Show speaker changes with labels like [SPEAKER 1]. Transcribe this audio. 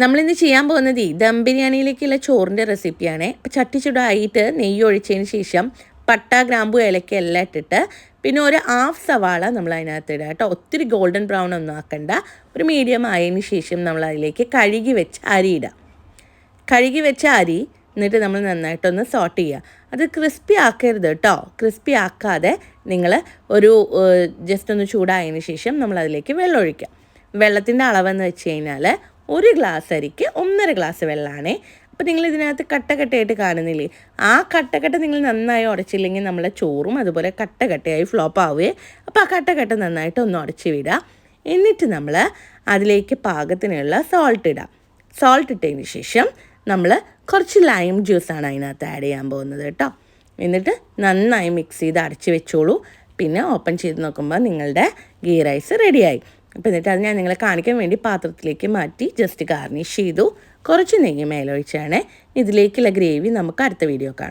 [SPEAKER 1] നമ്മളിന്ന് ചെയ്യാൻ പോകുന്നത് ദം ബിരിയാണിയിലേക്കുള്ള ചോറിൻ്റെ റെസിപ്പിയാണ്. അപ്പോൾ ചട്ടി ചൂടായിട്ട് നെയ്യ് ഒഴിച്ചതിന് ശേഷം പട്ട, ഗ്രാമ്പു, ഏലക്ക എല്ലാം ഇട്ടിട്ട് പിന്നെ ഒരു ഹാഫ് സവാള നമ്മൾ അതിനകത്ത് ഇടുക കേട്ടോ. ഒത്തിരി ഗോൾഡൻ ബ്രൗൺ ഒന്നും ആക്കണ്ട. ഒരു മീഡിയം ആയതിന് ശേഷം നമ്മൾ അതിലേക്ക് കഴുകി വെച്ച അരി ഇടുക. കഴുകി വെച്ച അരി എന്നിട്ട് നമ്മൾ നന്നായിട്ടൊന്ന് സോട്ട് ചെയ്യുക. അത് ക്രിസ്പി ആക്കരുത് കേട്ടോ. ക്രിസ്പി ആക്കാതെ നിങ്ങൾ ഒരു ജസ്റ്റ് ഒന്ന് ചൂടായതിന് ശേഷം നമ്മൾ അതിലേക്ക് വെള്ളം ഒഴിക്കുക. വെള്ളത്തിൻ്റെ അളവെന്ന് വെച്ച് കഴിഞ്ഞാൽ ഒരു ഗ്ലാസ് അരിക്ക് 1.5 ഗ്ലാസ് വെള്ളമാണേ. അപ്പോൾ നിങ്ങൾ ഇതിനകത്ത് കട്ടയായിട്ട് കാണുന്നില്ലേ, ആ കട്ട നിങ്ങൾ നന്നായി ഉടച്ചില്ലെങ്കിൽ നമ്മളെ ചോറും അതുപോലെ കട്ടയായി ഫ്ലോപ്പ് ആവുകയെ. അപ്പോൾ ആ കട്ട നന്നായിട്ട് ഒന്ന് ഉടച്ച് വിടുക. എന്നിട്ട് നമ്മൾ അതിലേക്ക് പാകത്തിനുള്ള സോൾട്ട് ഇടുക. സോൾട്ട് ഇട്ടതിന് ശേഷം നമ്മൾ കുറച്ച് ലൈം ജ്യൂസാണ് അതിനകത്ത് ആഡ് ചെയ്യാൻ പോകുന്നത് കേട്ടോ. എന്നിട്ട് നന്നായി മിക്സ് ചെയ്ത് അടച്ച് വെച്ചോളൂ. പിന്നെ ഓപ്പൺ ചെയ്ത് നോക്കുമ്പോൾ നിങ്ങളുടെ ഗീ റൈസ് റെഡിയായി. അപ്പോൾ എന്നിട്ട് അത് ഞാൻ നിങ്ങളെ കാണിക്കാൻ വേണ്ടി പാത്രത്തിലേക്ക് മാറ്റി ജസ്റ്റ് ഗാർണിഷ് ചെയ്തു. കുറച്ച് നെയ്യ് മേലൊഴിച്ചാണ്. ഇതിലേക്കുള്ള ഗ്രേവി നമുക്ക് അടുത്ത വീഡിയോ കാണാം.